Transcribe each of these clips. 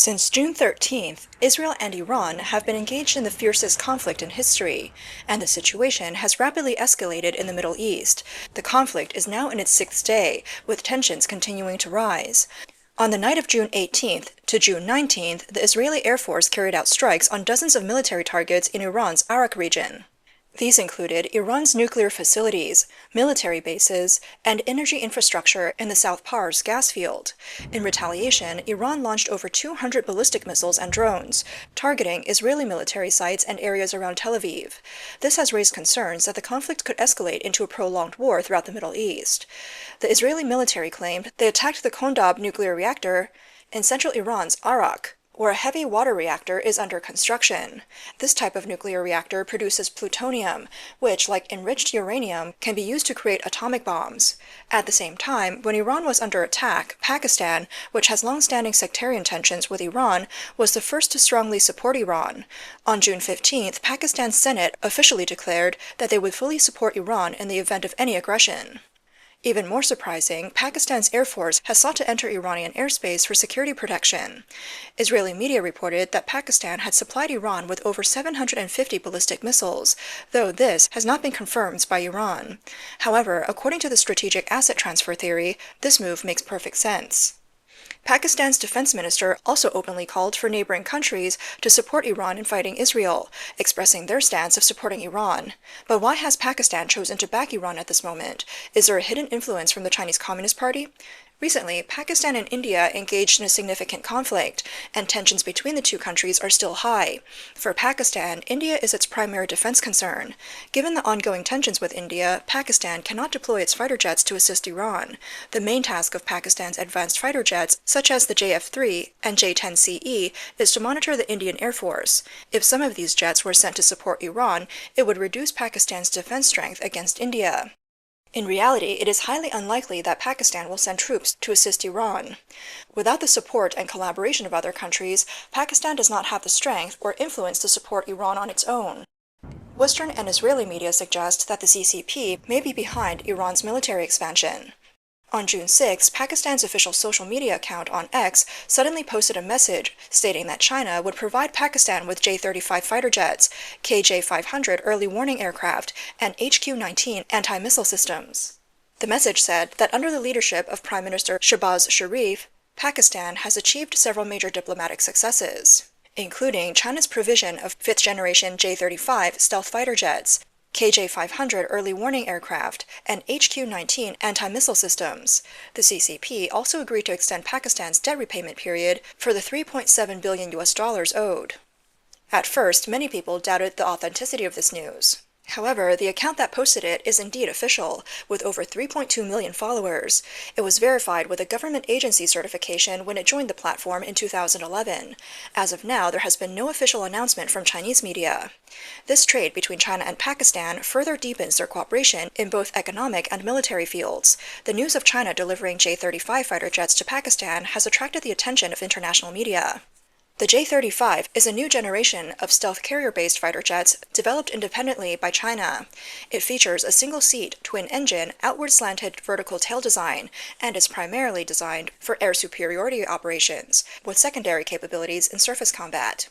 Since June 13th, Israel and Iran have been engaged in the fiercest conflict in history, and the situation has rapidly escalated in the Middle East. The conflict is now in its sixth day, with tensions continuing to rise. On the night of June 18th to June 19th, the Israeli Air Force carried out strikes on dozens of military targets in Iran's Arak region. These included Iran's nuclear facilities, military bases, and energy infrastructure in the South Pars gas field. In retaliation, Iran launched over 200 ballistic missiles and drones, targeting Israeli military sites and areas around Tel Aviv. This has raised concerns that the conflict could escalate into a prolonged war throughout the Middle East. The Israeli military claimed they attacked the Kondab nuclear reactor in central Iran's Arak, where a heavy water reactor is under construction. This type of nuclear reactor produces plutonium, which, like enriched uranium, can be used to create atomic bombs. At the same time, when Iran was under attack, Pakistan, which has long-standing sectarian tensions with Iran, was the first to strongly support Iran. On June 15th, Pakistan's Senate officially declared that they would fully support Iran in the event of any aggression. Even more surprising, Pakistan's Air Force has sought to enter Iranian airspace for security protection. Israeli media reported that Pakistan had supplied Iran with over 750 ballistic missiles, though this has not been confirmed by Iran. However, according to the strategic asset transfer theory, this move makes perfect sense. Pakistan's defense minister also openly called for neighboring countries to support Iran in fighting Israel, expressing their stance of supporting Iran. But why has Pakistan chosen to back Iran at this moment? Is there a hidden influence from the Chinese Communist Party? Recently, Pakistan and India engaged in a significant conflict, and tensions between the two countries are still high. For Pakistan, India is its primary defense concern. Given the ongoing tensions with India, Pakistan cannot deploy its fighter jets to assist Iran. The main task of Pakistan's advanced fighter jets, such as the JF-3 and J-10CE, is to monitor the Indian Air Force. If some of these jets were sent to support Iran, it would reduce Pakistan's defense strength against India. In reality, it is highly unlikely that Pakistan will send troops to assist Iran. Without the support and collaboration of other countries, Pakistan does not have the strength or influence to support Iran on its own. Western and Israeli media suggest that the CCP may be behind Iran's military expansion. On June 6, Pakistan's official social media account on X suddenly posted a message stating that China would provide Pakistan with J35 fighter jets, KJ-500 early warning aircraft, and HQ-19 anti-missile systems. The message said that under the leadership of Prime Minister Shehbaz Sharif, Pakistan has achieved several major diplomatic successes, including China's provision of fifth-generation J-35 stealth fighter jets, KJ-500 early warning aircraft, and HQ-19 anti-missile systems. The CCP also agreed to extend Pakistan's debt repayment period for the $3.7 billion owed. At first, many people doubted the authenticity of this news. However, the account that posted it is indeed official, with over 3.2 million followers. It was verified with a government agency certification when it joined the platform in 2011. As of now, there has been no official announcement from Chinese media. This trade between China and Pakistan further deepens their cooperation in both economic and military fields. The news of China delivering J-35 fighter jets to Pakistan has attracted the attention of international media. The J-35 is a new generation of stealth carrier-based fighter jets developed independently by China. It features a single-seat, twin-engine, outward-slanted vertical tail design, and is primarily designed for air superiority operations, with secondary capabilities in surface combat.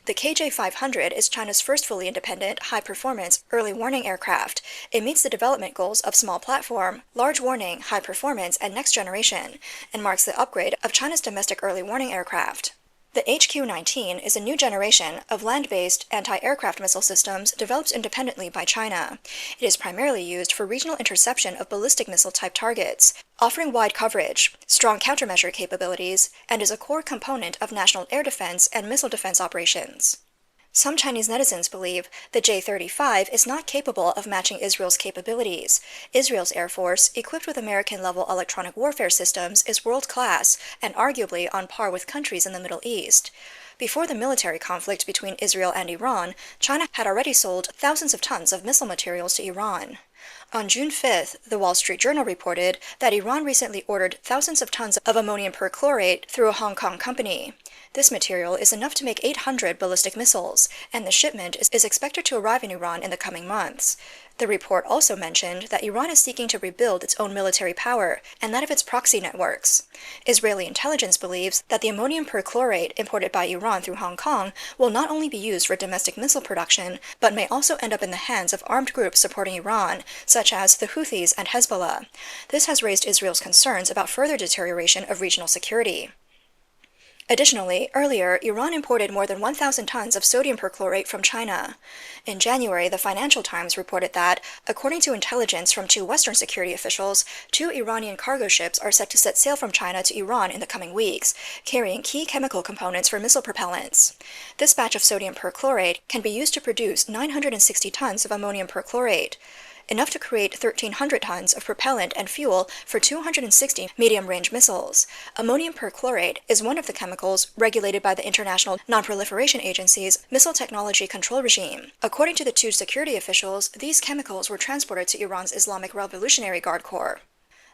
The KJ-500 is China's first fully independent, high-performance, early warning aircraft. It meets the development goals of small platform, large warning, high performance, and next generation, and marks the upgrade of China's domestic early warning aircraft. The HQ-19 is a new generation of land-based anti-aircraft missile systems developed independently by China. It is primarily used for regional interception of ballistic missile-type targets, offering wide coverage, strong countermeasure capabilities, and is a core component of national air defense and missile defense operations. Some Chinese netizens believe the J-35 is not capable of matching Israel's capabilities. Israel's Air Force, equipped with American-level electronic warfare systems, is world-class and arguably on par with countries in the Middle East. Before the military conflict between Israel and Iran, China had already sold thousands of tons of missile materials to Iran. On June 5th, the Wall Street Journal reported that Iran recently ordered thousands of tons of ammonium perchlorate through a Hong Kong company. This material is enough to make 800 ballistic missiles, and the shipment is expected to arrive in Iran in the coming months. The report also mentioned that Iran is seeking to rebuild its own military power and that of its proxy networks. Israeli intelligence believes that the ammonium perchlorate imported by Iran through Hong Kong will not only be used for domestic missile production, but may also end up in the hands of armed groups supporting Iran, such as the Houthis and Hezbollah. This has raised Israel's concerns about further deterioration of regional security. Additionally, earlier, Iran imported more than 1,000 tons of sodium perchlorate from China. In January, the Financial Times reported that, according to intelligence from two Western security officials, 2 Iranian cargo ships are set to set sail from China to Iran in the coming weeks, carrying key chemical components for missile propellants. This batch of sodium perchlorate can be used to produce 960 tons of ammonium perchlorate, enough to create 1,300 tons of propellant and fuel for 260 medium-range missiles. Ammonium perchlorate is one of the chemicals regulated by the International Non-Proliferation Agency's Missile Technology Control Regime. According to the two security officials, these chemicals were transported to Iran's Islamic Revolutionary Guard Corps.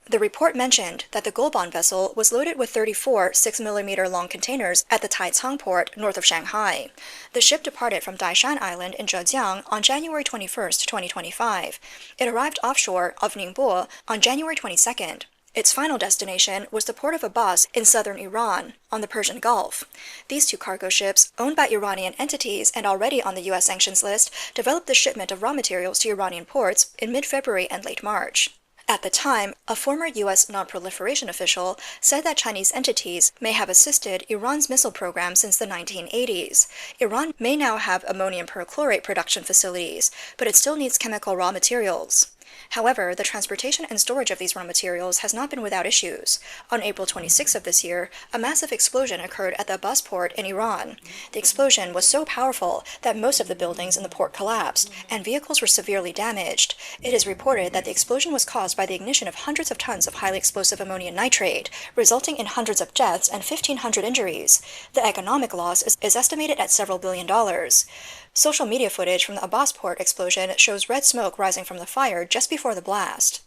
The report mentioned that the Golban vessel was loaded with 34 6mm long containers at the Taicang port north of Shanghai. The ship departed from Daishan Island in Zhejiang on January 21, 2025. It arrived offshore of Ningbo on January 22nd. Its final destination was the port of Abbas in southern Iran, on the Persian Gulf. These two cargo ships, owned by Iranian entities and already on the U.S. sanctions list, developed the shipment of raw materials to Iranian ports in mid-February and late March. At the time, a former U.S. non-proliferation official said that Chinese entities may have assisted Iran's missile program since the 1980s. Iran may now have ammonium perchlorate production facilities, but it still needs chemical raw materials. However, the transportation and storage of these raw materials has not been without issues. On April 26 of this year, a massive explosion occurred at the Abbas port in Iran. The explosion was so powerful that most of the buildings in the port collapsed, and vehicles were severely damaged. It is reported that the explosion was caused by the ignition of hundreds of tons of highly explosive ammonium nitrate, resulting in hundreds of deaths and 1,500 injuries. The economic loss is estimated at several $billion. Social media footage from the Abbas port explosion shows red smoke rising from the fire just before the blast.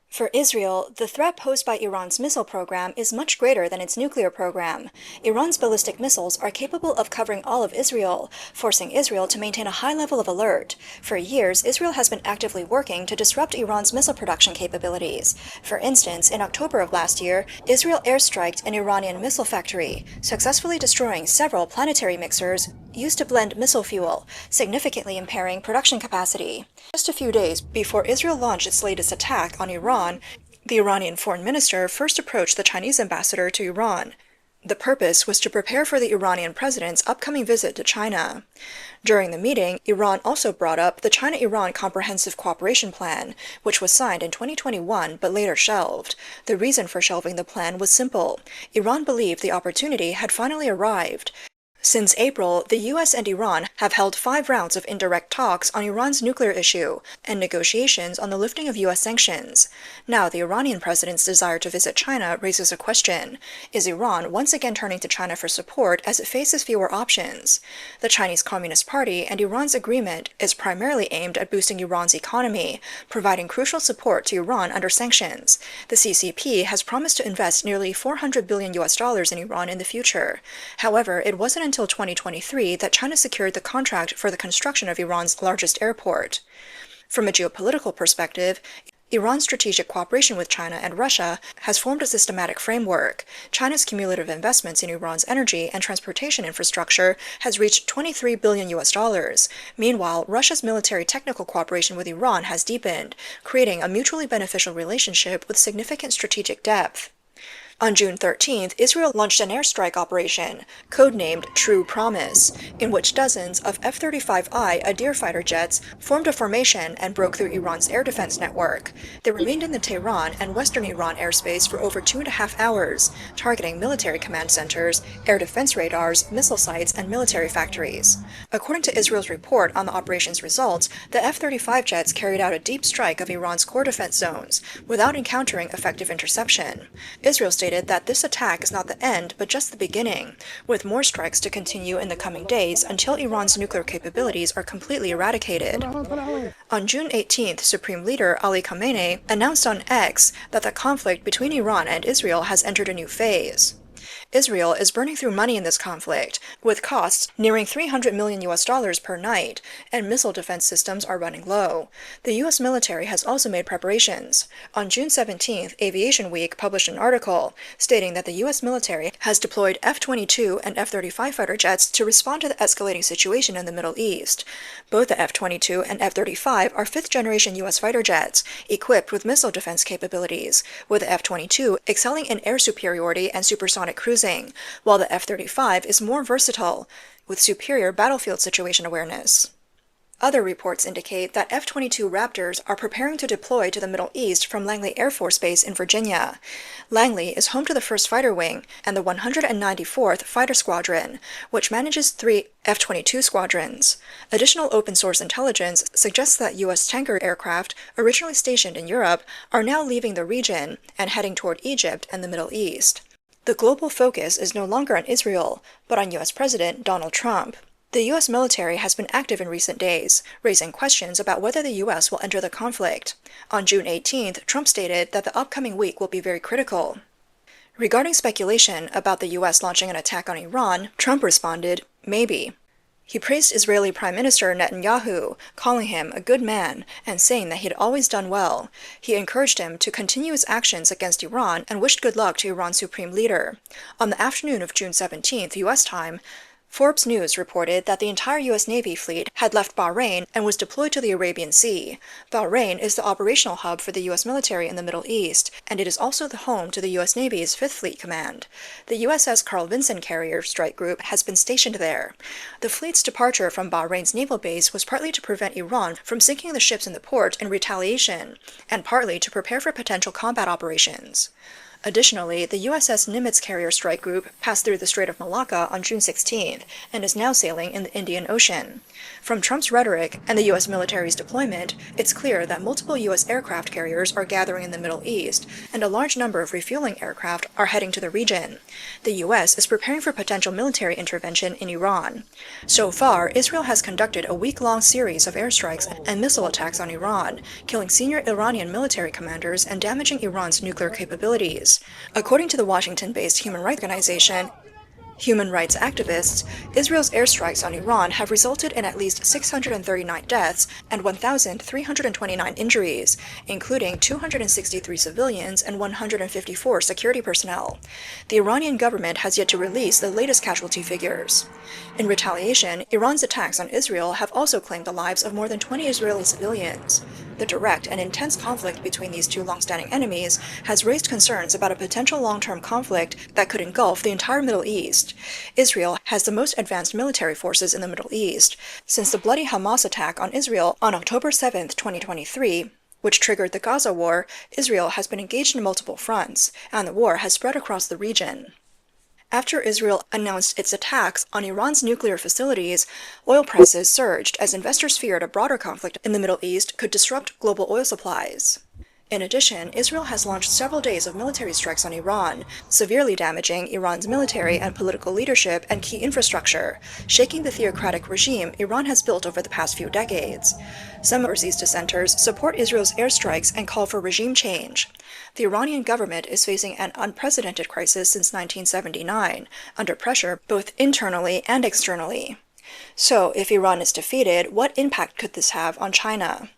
For Israel, the threat posed by Iran's missile program is much greater than its nuclear program. Iran's ballistic missiles are capable of covering all of Israel, forcing Israel to maintain a high level of alert. For years, Israel has been actively working to disrupt Iran's missile production capabilities. For instance, in October of last year, Israel airstriked an Iranian missile factory, successfully destroying several planetary mixers used to blend missile fuel, significantly impairing production capacity. Just a few days before Israel launched its latest attack on Iran, the Iranian foreign minister first approached the Chinese ambassador to Iran. The purpose was to prepare for the Iranian president's upcoming visit to China. During the meeting, Iran also brought up the China-Iran Comprehensive Cooperation Plan, which was signed in 2021 but later shelved. The reason for shelving the plan was simple. Iran believed the opportunity had finally arrived. Since April, the U.S. and Iran have held 5 rounds of indirect talks on Iran's nuclear issue and negotiations on the lifting of U.S. sanctions. Now, the Iranian president's desire to visit China raises a question. Is Iran once again turning to China for support as it faces fewer options? The Chinese Communist Party and Iran's agreement is primarily aimed at boosting Iran's economy, providing crucial support to Iran under sanctions. The CCP has promised to invest nearly $400 billion in Iran in the future. However, it wasn't until 2023 that China secured the contract for the construction of Iran's largest airport. From a geopolitical perspective, Iran's strategic cooperation with China and Russia has formed a systematic framework. China's cumulative investments in Iran's energy and transportation infrastructure has reached $23 billion. Meanwhile, Russia's military technical cooperation with Iran has deepened, creating a mutually beneficial relationship with significant strategic depth. On June 13th, Israel launched an airstrike operation, codenamed True Promise, in which dozens of F-35I J35 Fighter Jets formed a formation and broke through Iran's air defense network. They remained in the Tehran and western Iran airspace for over 2.5 hours, targeting military command centers, air defense radars, missile sites, and military factories. According to Israel's report on the operation's results, the F-35 jets carried out a deep strike of Iran's core defense zones, without encountering effective interception. Israel stated that this attack is not the end, but just the beginning, with more strikes to continue in the coming days until Iran's nuclear capabilities are completely eradicated. On June 18th, Supreme Leader Ali Khamenei announced on X that the conflict between Iran and Israel has entered a new phase. Israel is burning through money in this conflict, with costs nearing $300 million per night, and missile defense systems are running low. The U.S. military has also made preparations. On June 17th, Aviation Week published an article stating that the U.S. military has deployed F-22 and F-35 fighter jets to respond to the escalating situation in the Middle East. Both the F-22 and F-35 are fifth-generation U.S. fighter jets, equipped with missile defense capabilities, with the F-22 excelling in air superiority and supersonic cruising, while the F-35 is more versatile, with superior battlefield situation awareness. Other reports indicate that F-22 Raptors are preparing to deploy to the Middle East from Langley Air Force Base in Virginia. Langley is home to the 1st Fighter Wing and the 194th Fighter Squadron, which manages 3 F-22 squadrons. Additional open-source intelligence suggests that U.S. tanker aircraft, originally stationed in Europe, are now leaving the region and heading toward Egypt and the Middle East. The global focus is no longer on Israel, but on U.S. President Donald Trump. The U.S. military has been active in recent days, raising questions about whether the U.S. will enter the conflict. On June 18th, Trump stated that the upcoming week will be very critical. Regarding speculation about the U.S. launching an attack on Iran, Trump responded, "Maybe." He praised Israeli Prime Minister Netanyahu, calling him a good man and saying that he had always done well. He encouraged him to continue his actions against Iran and wished good luck to Iran's supreme leader. On the afternoon of June 17th, U.S. time, Forbes News reported that the entire U.S. Navy fleet had left Bahrain and was deployed to the Arabian Sea. Bahrain is the operational hub for the U.S. military in the Middle East, and it is also the home to the U.S. Navy's 5th Fleet Command. The USS Carl Vinson Carrier Strike Group has been stationed there. The fleet's departure from Bahrain's naval base was partly to prevent Iran from sinking the ships in the port in retaliation, and partly to prepare for potential combat operations. Additionally, the USS Nimitz Carrier Strike Group passed through the Strait of Malacca on June 16th and is now sailing in the Indian Ocean. From Trump's rhetoric and the U.S. military's deployment, it's clear that multiple U.S. aircraft carriers are gathering in the Middle East, and a large number of refueling aircraft are heading to the region. The U.S. is preparing for potential military intervention in Iran. So far, Israel has conducted a week-long series of airstrikes and missile attacks on Iran, killing senior Iranian military commanders and damaging Iran's nuclear capabilities. According to the Washington-based human rights organization, Human rights activists, Israel's airstrikes on Iran have resulted in at least 639 deaths and 1,329 injuries, including 263 civilians and 154 security personnel. The Iranian government has yet to release the latest casualty figures. In retaliation, Iran's attacks on Israel have also claimed the lives of more than 20 Israeli civilians. The direct and intense conflict between these two long-standing enemies has raised concerns about a potential long-term conflict that could engulf the entire Middle East. Israel has the most advanced military forces in the Middle East. Since the bloody Hamas attack on Israel on October 7, 2023, which triggered the Gaza war, Israel has been engaged in multiple fronts, and the war has spread across the region. After Israel announced its attacks on Iran's nuclear facilities, oil prices surged as investors feared a broader conflict in the Middle East could disrupt global oil supplies. In addition, Israel has launched several days of military strikes on Iran, severely damaging Iran's military and political leadership and key infrastructure, shaking the theocratic regime Iran has built over the past few decades. Some overseas dissenters support Israel's airstrikes and call for regime change. The Iranian government is facing an unprecedented crisis since 1979, under pressure both internally and externally. So, if Iran is defeated, what impact could this have on China?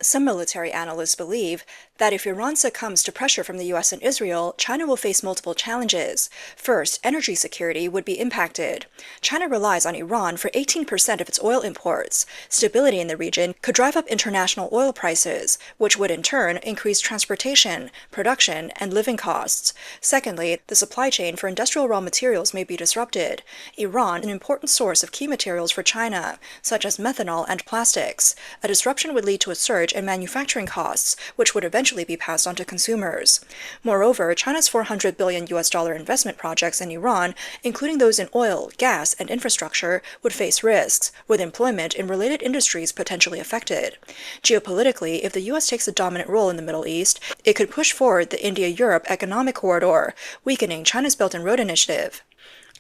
Some military analysts believe that if Iran succumbs to pressure from the U.S. and Israel, China will face multiple challenges. First, energy security would be impacted. China relies on Iran for 18% of its oil imports. Stability in the region could drive up international oil prices, which would in turn increase transportation, production, and living costs. Secondly, the supply chain for industrial raw materials may be disrupted. Iran, an important source of key materials for China, such as methanol and plastics. A disruption would lead to a surge in manufacturing costs, which would eventually be passed on to consumers. Moreover, China's $400 billion investment projects in Iran, including those in oil, gas, and infrastructure, would face risks, with employment in related industries potentially affected. Geopolitically, if the U.S. takes a dominant role in the Middle East, it could push forward the India-Europe economic corridor, weakening China's Belt and Road Initiative.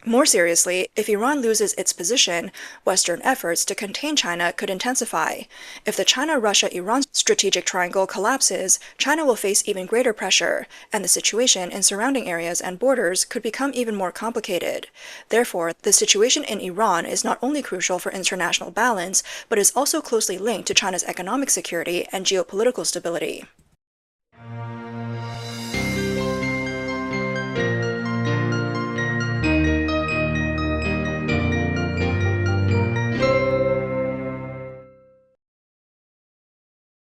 More seriously, if Iran loses its position, Western efforts to contain China could intensify. If the China-Russia-Iran strategic triangle collapses, China will face even greater pressure, and the situation in surrounding areas and borders could become even more complicated. Therefore, the situation in Iran is not only crucial for international balance, but is also closely linked to China's economic security and geopolitical stability.